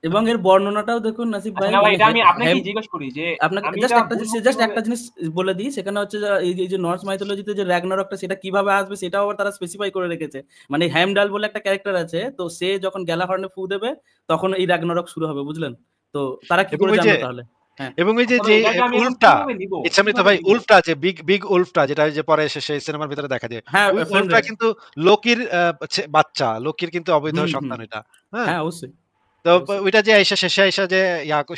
এবং এর বর্ণনাটাও দেখুন নাসিব আচ্ছা ভাই না ভাই, মানে এটা আমি হ্যাম আপনাকেই জিজ্ঞেস করি যে আপনাকে আমি জাস্ট এটা একটা বুঝবো জাস্ট কিভাবে? একটা জিনিস বলে দিই সেখানে হচ্ছে যে এই যে নর্স মাইথোলজিতে যে র‍্যাগনারকটা সেটা কিভাবে আসবে সেটাও আবার তারা স্পেসিফাই করে রেখেছে। মানে হেমডাল বলে একটা ক্যারেক্টার আছে। তো সে যখন গ্যালাহর্নে ফু দেবে তখন এই র‍্যাগনারক শুরু হবে বুঝলেন? তো তারা কি এবং করে ওই যে জানলো তাহলে? হ্যাঁ। এবং ওই যে, আচ্ছা ভাই, যে এটাকে আমি এখন উল্ফটা, কিভাবে নিবো? ইচ্ছামৃত কিভাবে ভাই নিবো? উল্ফটা যে বিগ উল্ফটা যেটা ওই যে পরে এসে সেই সিনেমার ভিতরে দেখা যায়। হ্যাঁ, ওই ফ্রেন্ড উল্ফটা রেট। কিন্তু লোকির বাচ্চা। লোকির কিন্তু অবৈধ হুম, হুম। সন্তান এটা। হ্যাঁ? হ্যাঁ, অবশ্যই, তো অবশ্যই। ওইটা যে শেষে আইসা যে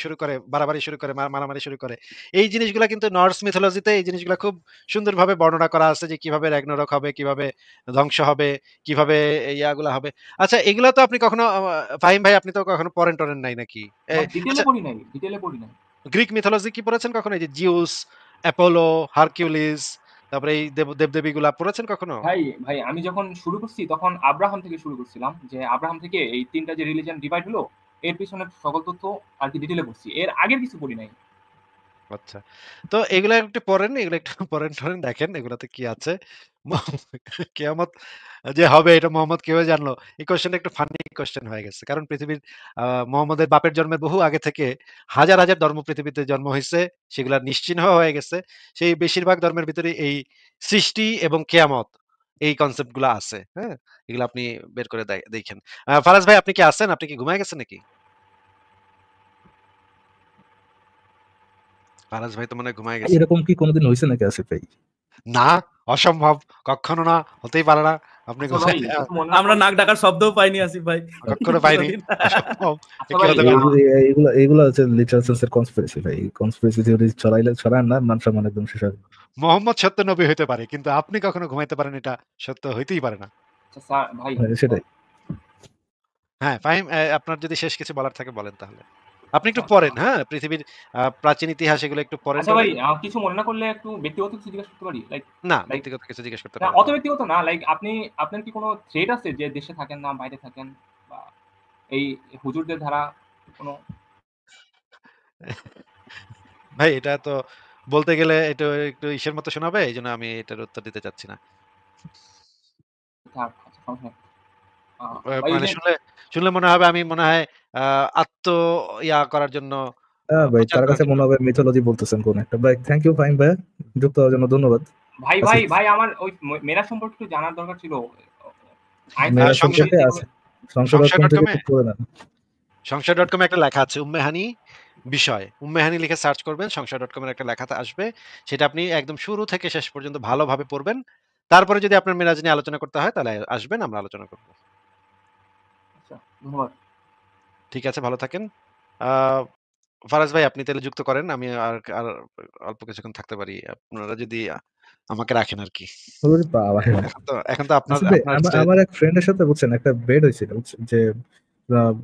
শুরু করে, বাড়াবাড়ি শুরু করে, মারামারি শুরু করে। এই জিনিসগুলা কিন্তু নর্স মিথোলজিতে এই জিনিসগুলা খুব সুন্দরভাবে বর্ণনা করা আছে যে কিভাবে র‍্যাগনারক হবে, কিভাবে ধ্বংস হবে, কিভাবে ইয়াগুলা হবে। আচ্ছা, এগুলা তো আপনি কখনো ফাহিম ভাই আপনি তো কখনো পড়েন-টরেন নাই নাকি? না ডিটেইলে আচ্ছা, পড়ি নাই, ডিটেইলে পড়ি নাই। গ্রিক মিথোলজি কি পড়েছেন কখনো? এই যে জিউস, অ্যাপোলো, হারকিউলিস, তারপরে এই দেবদেবীগুলা পড়েছেন কখনো? ভাই ভাই আমি যখন শুরু করছি তখন আব্রাহাম থেকে শুরু করছিলাম, যে আব্রাহাম থেকে এই ৩টা যে রিলিজিয়ন ডিভাইড হলো এর পিছনে সকল তথ্য আর কি ডিটেইলে পড়ছি। এর আগের কিছু পড়ি নাই। আচ্ছা। তো এগুলা একটু পড়েন, এগুলা একটু পড়েন দেখেন এগুলাতে কি আছে। ম কিয়ামত যে হবে এটা মোহাম্মদ কিভাবে জানলো? এই কোয়েশ্চেনটা একটু ফানি কোয়েশ্চেন হয়ে গেছে। কারণ পৃথিবীর মোহাম্মদের বাপের জন্মের বহু আগে থেকে হাজার ধর্ম পৃথিবীতে জন্ম হইছে। সেগুলা নিশ্চিহ্ন হয়ে গেছে। সেই বেশিরভাগ ধর্মের ভিতরে এই সৃষ্টি এবং কিয়ামত এই কনসেপ্ট গুলা আছে। হ্যাঁ? এগুলা আপনি বের করে দেইখেন। ফারাজ ভাই আপনি কি আছেন? আপনি কি ঘুমায়ে গেছেন নাকি? ফারাজ ভাই তো মনে হয় ঘুমায়ে গেছে। এরকম কি কোনোদিন হয়েছে নাকি আসিফ ভাই? না, অসম্ভব। কক্ষনো না, হতেই পারে না। আপনি আচ্ছা ভাই, কিছু মনে না আমরা করলে নাক ডাকার শব্দও পাইনি আসিফ ভাই কক্ষনো পাইনি। কোনোদিন। অসম্ভব। আচ্ছা কি ভাই, হতে পারে? এগুলা হচ্ছে লিটারাল সেন্সের কনস্পিরেসি ভাই। কনস্পিরেসি থিওরি ছড়ান না, মান সম্মান একদম শেষ হবে। মোহাম্মদ সত্য নবী হইতে পারে, কিন্তু আপনি কখনো ঘুমাইতে পারেন এটা সত্য হইতেই পারে না। আচ্ছা স্যার ভাই, সেটাই। হ্যাঁ, ফাহিম আপনার যদি শেষ কিছু বলার থাকে বলেন তাহলে। আপনি একটু আচ্ছা পড়েন, হ্যাঁ? পৃথিবীর প্রাচীন ইতিহাস এগুলো একটু আচ্ছা ভাই, পড়েন। কিছু মনে না করলে একটু ব্যক্তিগত কিছু জিজ্ঞেস করতে পারি? লাইক না, লাইক ব্যক্তিগত কিছু জিজ্ঞেস করতে না, পারেন। অত ব্যক্তিগত না। লাইক আপনার কি কোনো থ্রেট আছে যে দেশে থাকেন না বাইরে থাকেন, বা এই হুজুরদের ধারা কোনো? ভাই এটা তো বলতে গেলে এটা একটু ইসের মতো শোনাবে। এইজন্য আমি এটার উত্তর দিতে চাচ্ছি না। থাক, আচ্ছা সমস্যা নেই। ভাই ওই মানে যে শুনলে মনে হবে আমি মনে হয় আ আত্ম করার জন্য ভাই প্রচার তার করার কাছে জন্য। মনে হবে মিথোলজি বলতেছেন কোন একটা। ভাই থ্যাংক ইউ ফাহিম ভাই, যুক্ত হওয়ার জন্য ধন্যবাদ। ভাই ভাই আসিফ, ভাই আমার ওই মেয়েরা সম্পর্কে একটু জানার দরকার ছিল। আইন মেয়েরা সংশয় শৃঙ্খলা সম্পর্কে নীতি আছে কিভাবে? সংশয় সংশয়.com ডট থেকে কমে একটু পড়ে নেন। সংশয়.com এ একটা লেখা আছে উম্মেহানি বিষয়। উম্মেহানি লিখে সার্চ করবেন, সংশয়.com এর একটা লেখাতে আসবে। সেটা আপনি একদম শুরু থেকে শেষ পর্যন্ত ভালোভাবে পড়বেন। তারপরে যদি আপনার মেরাজ নিয়ে আলোচনা করতে হয় তাহলে আসবেন, আমরা আলোচনা করব। আচ্ছা, ধন্যবাদ। ঠিক আছে, ভালো থাকেন। আ ফারাজ ভাই আপনি তাহলে যুক্ত করেন। আমি আর অল্প কিছুক্ষণ থাকতে পারি। আপনারা যদি আমাকে রাখেন আরকি। ওরে বাবা রে বাবা। এখন তো আপনার আসিফ ভাই, আপনার আমার এক ফ্রেন্ডের সাথে বুঝছেন একটা বেড হয়েছিল, বুঝছেন যে আহ,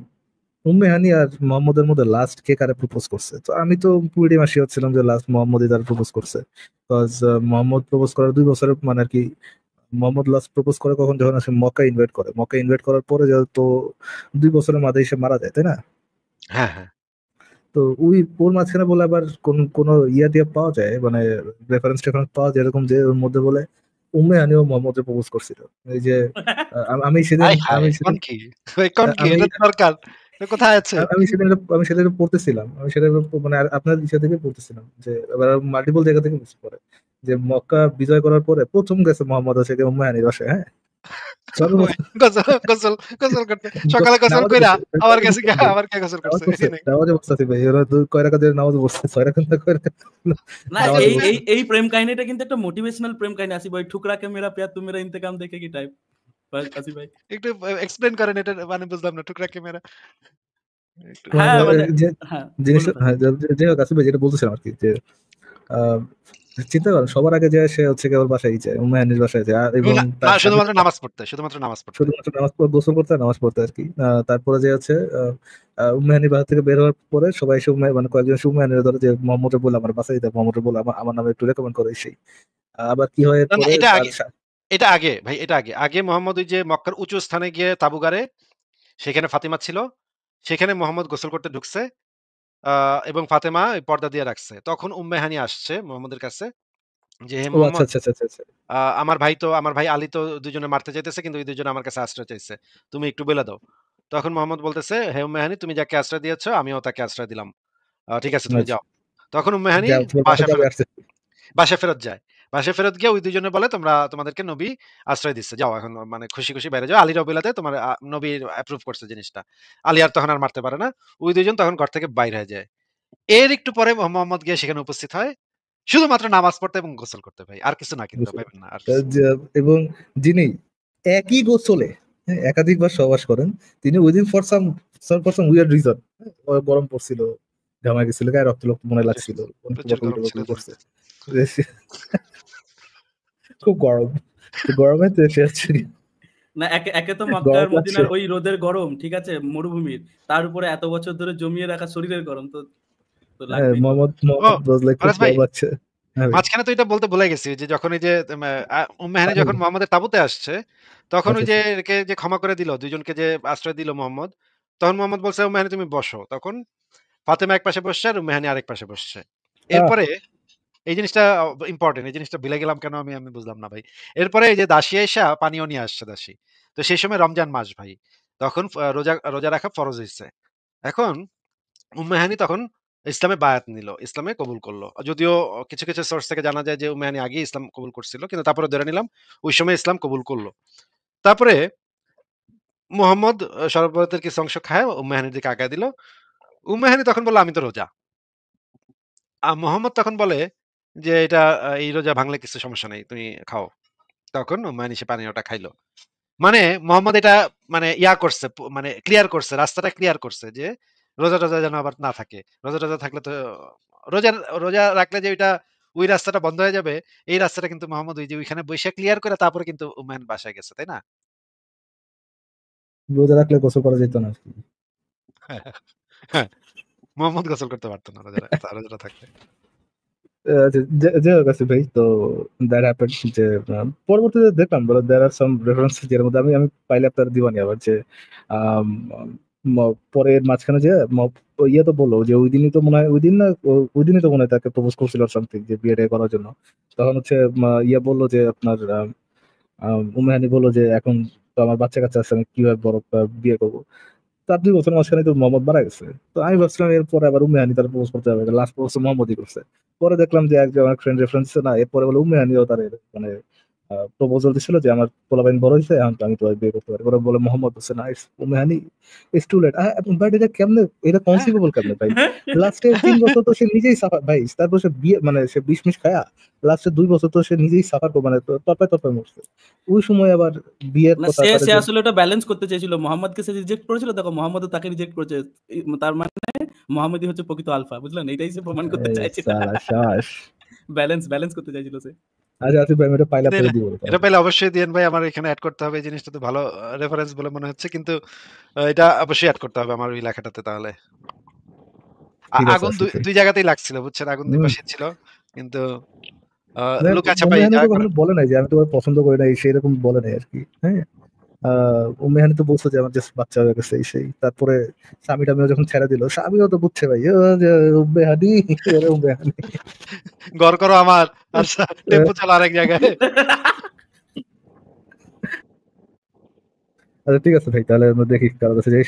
উম্মে হানি আর মোহাম্মদের মধ্যে লাস্ট কে কারে প্রপোজ করছে। তো আমি তো পুরোটি মাসি হচ্ছিলাম যে লাস্ট মোহাম্মদই তার প্রপোজ করছে। বিকজ মোহাম্মদ প্রপোজ করার 2 বছরের মানে আর কি, মোহাম্মদ লাস্ট প্রপোজ করে কখন, যখন আসে মক্কা ইনভাইট করার পরে যেহেতু 2 বছরের মাথায় এসে মারা যায়, তাই না? হ্যাঁ, হ্যাঁ। তো ওই ওর মাঝখানে বলে আবার কোন ইয়া টিয়া পাওয়া যায়, মানে রেফারেন্স টেফারেন্স পাওয়া যায় এরকম, যে ওর মধ্যে বলে উম্মে হানিও মোহাম্মদকে প্রপোজ করছিল। এই যে আমি সেদিন হায়, হায়! আমি কোন সেদিন কি? কোন কি? আমি এটা তো দরকার। এটা কোথায় আছে? আমি সেদিন পড়তেছিলাম, আমি সেটা মানে আপনার ইচ্ছা থেকে পড়তেছিলাম যে এবার মাল্টিপল জায়গা থেকে মিস করে, যে মক্কা বিজয় করার পরে প্রথম গেছে মোহাম্মদ হচ্ছে উম্মে হানির বাসায়, হ্যাঁ? সর্বপ্রথম গোসল গোসল গোসল করতে। সকালে গোসল নামাজে কইরা বসছে, আবার গেছে গিয়া আবার কে গোসল নামাজ করছে। পড়ছে, এই নাকি? নামাজে বসছে ভাই, ওরা কয় রাকাত দিয়ে নামাজ পড়ছে, 6 রাকাত না কয় রাকাত না, আচ্ছা নামাজে এই বসছে। এই এই প্রেম কাহিনীটা কিন্তু একটা মোটিভেশনাল প্রেম কাহিনী। আসিফ ভাই, ঠুকরা কে মেরা প্যার তু মেরা ইন্তেকাম দেখে কি টাইপ আসিফ ভাই। একটু এক্সপ্লেইন করেন এটা মানে বুঝলাম না। টুকরা ক্যামেরা একটু হ্যাঁ, মানে যে হ্যাঁ, জিনিসটা, বলুন ভাই। হ্যাঁ, যে হোক আসিফ ভাই, যেটা বলতেছিলাম আর কি, যে আহ, চিন্তা করেন সবার আগে যায় সে হচ্ছে কেবল বাসায় যায়, উম্মায়ানির বাসায় যায়, এবং না, না তার স্বামী শুধুমাত্র নামাজ পড়তে, শুধুমাত্র নামাজ পড়তে। শুধুমাত্র গোসল করতে আর নামাজ পড়তে আর কি। তারপরে যে হচ্ছে উম্মায়ানির বাসা থেকে বের হওয়ার পরে সবাই এসে মানে কয়েকজন এসে উম্মায়ানির ধরে যে মোহাম্মদের বলে আমার বাসায় দেয়, মোহাম্মদের বলে আমার নামে একটু রেকমেন্ড করে সেই। আবার কি হয় না, না এরপরে এটা তার আগে। এটা আগে ভাই, এটা আগে। আগে মোহাম্মদ ওই যে মক্কার উঁচু স্থানে গিয়ে তাঁবু গাড়ে, সেখানে ফাতিমা ছিল। সেখানে মোহাম্মদ গোসল করতে ঢুকছে। এবং ফাতেমা ওই পর্দা দিয়ে রাখছে। তখন উম্মে হানি আসছে মোহাম্মদের কাছে যে, "হে ও আচ্ছা মোহাম্মদ, আচ্ছা আচ্ছা আচ্ছা আচ্ছা। আমার ভাই আলী তো ২ জনে মারতে চাইতেছে কিন্তু ওই ২ জন আমার কাছে আশ্রয় চাইছে। তুমি একটু বইলা দাও।" তখন মোহাম্মদ বলতেছে, "হে উম্মে হানি, তুমি যাকে আশ্রয় দিয়েছো আমিও তাকে আশ্রয় দিলাম। ঠিক আছে তুমি আচ্ছা, যাও।" তখন উম্মে হানি যাও তোমার বাসা বাসা যাবে ফেরত আসছে। বাসায় ফেরত যায়। বাসায় ফেরত গিয়ে ওই ২ জনে বলে, তোমাদেরকে নবী আশ্রয় দিচ্ছে। যাও এখন মানে খুশি বাইরে যাও। আলীরাও বইলা দেয় তোমার নবী অ্যাপ্রুভ করছে জিনিসটা। আলী আর তখন আর মারতে পারে না। ওই ২ জন তখন ঘর থেকে বাইর হয়ে যায়। এর একটু পরে মোহাম্মদ গিয়ে সেখানে উপস্থিত হয়। শুধুমাত্র নামাজ পড়তে এবং গোসল করতে ভাই। আর কিছু না কিন্তু বুঝছো? ভাইবেন না আর কিছু না। এবং যিনি একই গোসলে, হ্যাঁ, একাধিকবার সহবাস করেন, তিনি within for some weird reason, গরম পড়ছিল, ঘামা গেছিল, গায়ে রক্ত রক্ত মনে প্রচুর, লাগছিল, অনেক প্রচুর বকর গরম বকর ছিল তো। করছে, খুব গরম। তো গরমে তো সে হচ্ছে না, একে একে তো মক্কার গরম লাগছে। মদিনার ওই রোদের গরম, ঠিক আছে, মরুভূমির, তার উপরে এত বছর ধরে জমিয়ে রাখা শরীরের গরম, তো তো লাগবেই। মোহাম্মদ ও was like ফারাজ ভাই, বাচ্চা। হ্যাঁ ভাই। মাঝখানে তো এটা বলতে ভুলে গেছি যে যখন এই যে উম্মে হানি যখন মোহাম্মদের তাঁবুতে আসছে, তখন ওই যে একে যে ক্ষমা করে দিল, দুইজনকে যে আশ্রয় দিল মোহাম্মদ, তখন মোহাম্মদ বলছে, উম্মে হানি তুমি বসো। তখন ফাতেমা এক পাশে বসছে আর উম্মে হানি আরেক পাশে বসছে। এরপরে এই জিনিসটা ইম্পর্টেন্ট, এই জিনিসটা ভুলে গেলাম কেন আমি বুঝলাম না ভাই। এরপরে এই যে দাসী আইসা পানিও নিয়ে আসছে দাসী। তো সেই সময় রমজান মাস ভাই। তখন রোজা রোজা রাখা ফরজ হইছে। এখন উম্মে হানি তখন ইসলামে বায়াত নিল, ইসলামে কবুল করলো। যদিও কিছু, কিছু সোর্স থেকে জানা যায় যে উম্মে হানি আগেই ইসলাম কবুল করছিল। কিন্তু তারপরে ধরে নিলাম ওই সময় ইসলাম কবুল করলো। তারপরে মুহাম্মদ শরবতের কিছু অংশ খায় উম্মে হানির দিকে আগায় দিল। উম্মে হানি তখন বলল, "আমি তো রোজা।" মুহাম্মদ তখন বলে যে, "এটা এই রোজা ভাঙলে কিছু সমস্যা নেই। তুমি খাও।" তখন উম্মে হানি সে পানীয়টা খাইল। মানে মোহাম্মদ এটা মানে করছে, মানে ক্লিয়ার করছে, রাস্তাটা ক্লিয়ার করছে যে রোজা-টোজা যেন আবার না থাকে। রোজা-টোজা থাকলে তো রোজার রোজা রাখলে যে ওই রাস্তাটা বন্ধ হয়ে যাবে, এই রাস্তাটা কিন্তু মোহাম্মদ ওই যে ওইখানে বইসা ক্লিয়ার করে তারপরে কিন্তু উম্মায়ন বাসায় গেছে, তাই না? রোজা রাখলে গোসল করা যেত না। হ্যাঁ, মোহাম্মদ গোসল করতে পারত না রোজাটা থাকলে। যে হোক আছে ভাই, তো দ্যাট হ্যাপেন্ড যে পরবর্তীতে দেখলাম বলে দেয়ার আর সাম রেফারেন্সেস যের মধ্যে আমি পাইলে আপনার দিবানি আবার যে আম, পরের মাঝখানে যে ইয়ে তো বললো যে ওই দিনই তো মনে হয় ওই দিন না ওই দিনই তো মনে হয় তাকে প্রপোজ করছিল সামথিং যে বিয়ে করার জন্য। তখন হচ্ছে ইয়ে বললো যে আপনার উম্মে হানি বললো যে এখন তো আমার বাচ্চা কাচ্চা আছে, আমি কিভাবে বড় বিয়ে করবো। তার 2 বছর মাঝখানে তো মোহাম্মদ মারা গেছে। তো আমি ভাবছিলাম এরপরে আবার উম্মে হানি তার প্রপোজ করতে হবে, লাস্ট প্রপোজ মোহাম্মদই করছে। পরে দেখলাম যে একজন আমার ফ্রেন্ড রেফারেন্স না, এরপরে বলে উম্মে হানিও তার মানে প্রপোজাল দিছিল যে আমার পোলাপাইন বড় হয়েছে, এখন তো আমি তোমার বিয়ে করতে পারি। ওরা বলে Mohammad Hossain nice, Umme Hani it's too late. But এটা কেমনে, এটা কনসিভেবল কেমনে ভাই? লাস্টে 3 বছর তো সে নিজেই সাফার ভাই, তারপর সে বিয়ে মানে সে বিষ খায়া লাস্টে 2 বছর তো সে নিজেই সাফার মানে তরপায় তরপায় মরছে। ওই সময় আবার বিয়ের না, কথা সে তাদের সে আসলে ওটা ব্যালেন্স করতে চেয়েছিল। মোহাম্মদকে সে রিজেক্ট করেছিল, দেখো মোহাম্মদও তাকে রিজেক্ট করেছে। তার মানে মোহাম্মদই হচ্ছে প্রকৃত আলফা, বুঝলেন? এটাই সে প্রমাণ করতে চাইছিল। সাবাস। ব্যালেন্স করতে চাইছিল সে। আচ্ছা আচ্ছা ভাই, আমি এটা পাইলে কিন্তু আপনাকে দিব এটা পাইলে অবশ্যই দিয়েন ভাই, আমার এখানে এড করতে হবে। এই জিনিসটা তো ভালো রেফারেন্স বলে মনে হচ্ছে, কিন্তু এটা অবশ্যই এড করতে হবে আমার ওই লেখাটাতে তাহলে। ঠিক আছে আগুন আসিফ ভাই। দুই জায়গাতেই লাগছিল, বুঝছেন? আগুন দুই হম। পাশে ছিল। কিন্তু আচ্ছা উম্মে ভাই হানি যা তো করে। কখনো বলে নাই যে আমি তোমার পছন্দ করি নাই, সেরকম বলে নাই আর কি। হ্যাঁ, উম্মে হানি তো বলছে যে আমার জাস্ট বাচ্চা হয়ে গেছে এই সেই। তারপরে স্বামী টামিও যখন ছেড়ে দিল, স্বামীও তো বুঝছে ভাই যে উম্মে হানি, আরে উম্মে হানি। গড় করো আমার, আর টেম্পো চালা আরেক জায়গায়। আচ্ছা ঠিক আছে ভাই, তাহলে আমরা দেখি কারো কাছে যাই।